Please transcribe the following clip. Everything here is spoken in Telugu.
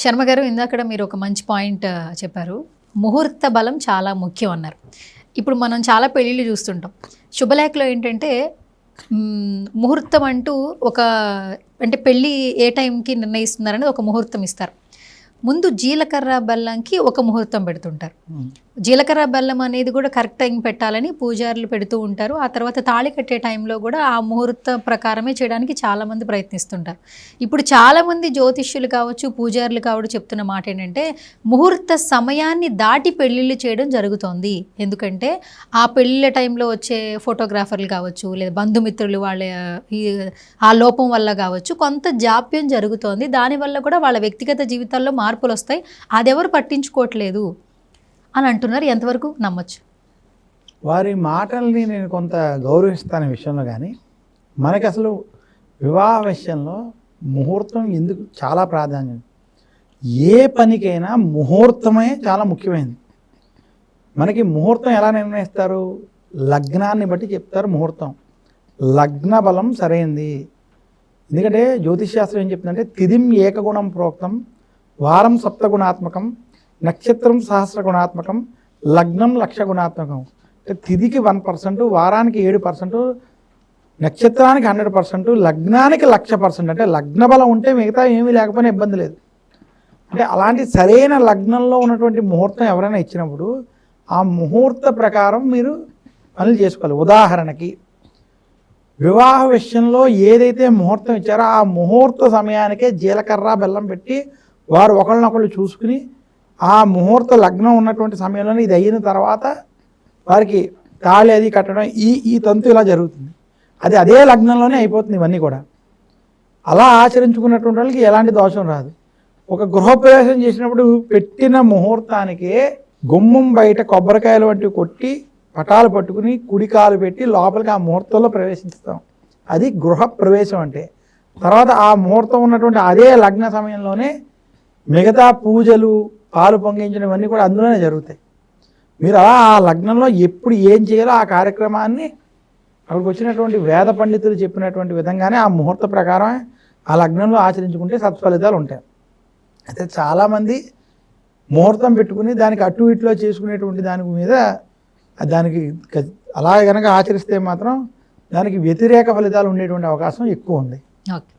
శర్మ గారు, ఇందాక మీరు ఒక మంచి పాయింట్ చెప్పారు. ముహూర్త బలం చాలా ముఖ్యం అన్నారు. ఇప్పుడు మనం చాలా పెళ్ళిళ్ళు చూస్తుంటాం. శుభలేఖలో ఏంటంటే ముహూర్తం అంటూ ఒక అంటే పెళ్ళి ఏ టైంకి నిర్ణయిస్తున్నారని ఒక ముహూర్తం ఇస్తారు. ముందు జీలకర్ర బెల్లంకి ఒక ముహూర్తం పెడుతుంటారు. జీలకర్ర బెల్లం అనేది కూడా కరెక్ట్ టైం పెట్టాలని పూజారులు పెడుతూ ఉంటారు. ఆ తర్వాత తాళి కట్టే టైంలో కూడా ఆ ముహూర్త ప్రకారమే చేయడానికి చాలామంది ప్రయత్నిస్తుంటారు. ఇప్పుడు చాలామంది జ్యోతిష్యులు కావచ్చు, పూజారులు కావచ్చు చెప్తున్న మాట ఏంటంటే ముహూర్త సమయాన్ని దాటి పెళ్ళిళ్ళు చేయడం జరుగుతోంది. ఎందుకంటే ఆ పెళ్ళిళ్ళ టైంలో వచ్చే ఫోటోగ్రాఫర్లు కావచ్చు, లేదా బంధుమిత్రులు వాళ్ళ ఆ లోపం వల్ల కావచ్చు కొంత జాప్యం జరుగుతోంది. దానివల్ల కూడా వాళ్ళ వ్యక్తిగత జీవితాల్లో మార్పులు వస్తాయి. అదెవరు పట్టించుకోవట్లేదు అని అంటున్నారు. ఎంతవరకు నమ్మచ్చు? వారి మాటల్ని నేను కొంత గౌరవిస్తాను విషయంలో. కానీ మనకి అసలు వివాహ విషయంలో ముహూర్తం ఎందుకు చాలా ప్రాధాన్యం. ఏ పనికైనా ముహూర్తమే చాలా ముఖ్యమైనది. మనకి ముహూర్తం ఎలా నిర్ణయిస్తారు? లగ్నాన్ని బట్టి చెప్తారు ముహూర్తం. లగ్న బలం సరైంది. ఎందుకంటే జ్యోతిష్శాస్త్రం ఏం చెప్తుందంటే తిథిం ఏకగుణం ప్రోక్తం, వారం సప్తగుణాత్మకం, నక్షత్రం సహస్రగుణాత్మకం, లగ్నం లక్షగుణాత్మకం. అంటే తిథికి 1%, వారానికి 7%, నక్షత్రానికి 100%, లగ్నానికి 1,00,000%. అంటే లగ్న బలం ఉంటే మిగతా ఏమీ లేకపోయినా ఇబ్బంది లేదు. అంటే అలాంటి సరైన లగ్నంలో ఉన్నటువంటి ముహూర్తం ఎవరైనా ఇచ్చినప్పుడు ఆ ముహూర్త ప్రకారం మీరు పనులు చేసుకోవాలి. ఉదాహరణకి వివాహ విషయంలో ఏదైతే ముహూర్తం ఇచ్చారో ఆ ముహూర్త సమయానికే జీలకర్ర బెల్లం పెట్టి వారు ఒకళ్ళనొకళ్ళు చూసుకుని ఆ ముహూర్త లగ్నం ఉన్నటువంటి సమయంలోనే ఇది అయిన తర్వాత వారికి తాళి అది కట్టడం ఈ తంతు ఇలా జరుగుతుంది. అది అదే లగ్నంలోనే అయిపోతుంది. ఇవన్నీ కూడా అలా ఆచరించుకున్నటువంటి వాళ్ళకి ఎలాంటి దోషం రాదు. ఒక గృహప్రవేశం చేసినప్పుడు పెట్టిన ముహూర్తానికే గుమ్మం బయట కొబ్బరికాయలు వంటివి కొట్టి పటాలు పట్టుకుని కుడికాలు పెట్టి లోపలికి ఆ ముహూర్తంలో ప్రవేశిస్తాం. అది గృహప్రవేశం అంటే. తర్వాత ఆ ముహూర్తం ఉన్నటువంటి అదే లగ్న సమయంలోనే మిగతా పూజలు, పాలు పొంగించడం ఇవన్నీ కూడా అందులోనే జరుగుతాయి. మీరు అలా ఆ లగ్నంలో ఎప్పుడు ఏం చేయాలో ఆ కార్యక్రమాన్ని అక్కడికి వచ్చినటువంటి వేద పండితులు చెప్పినటువంటి విధంగానే ఆ ముహూర్త ప్రకారం ఆ లగ్నంలో ఆచరించుకుంటే సత్ఫలితాలు ఉంటాయి. అయితే చాలామంది ముహూర్తం పెట్టుకుని దానికి అటు ఇటులో చేసుకునేటువంటి దాని మీద దానికి అలా కనుక ఆచరిస్తే మాత్రం దానికి వ్యతిరేక ఫలితాలు ఉండేటువంటి అవకాశం ఎక్కువ ఉంది. ఓకే.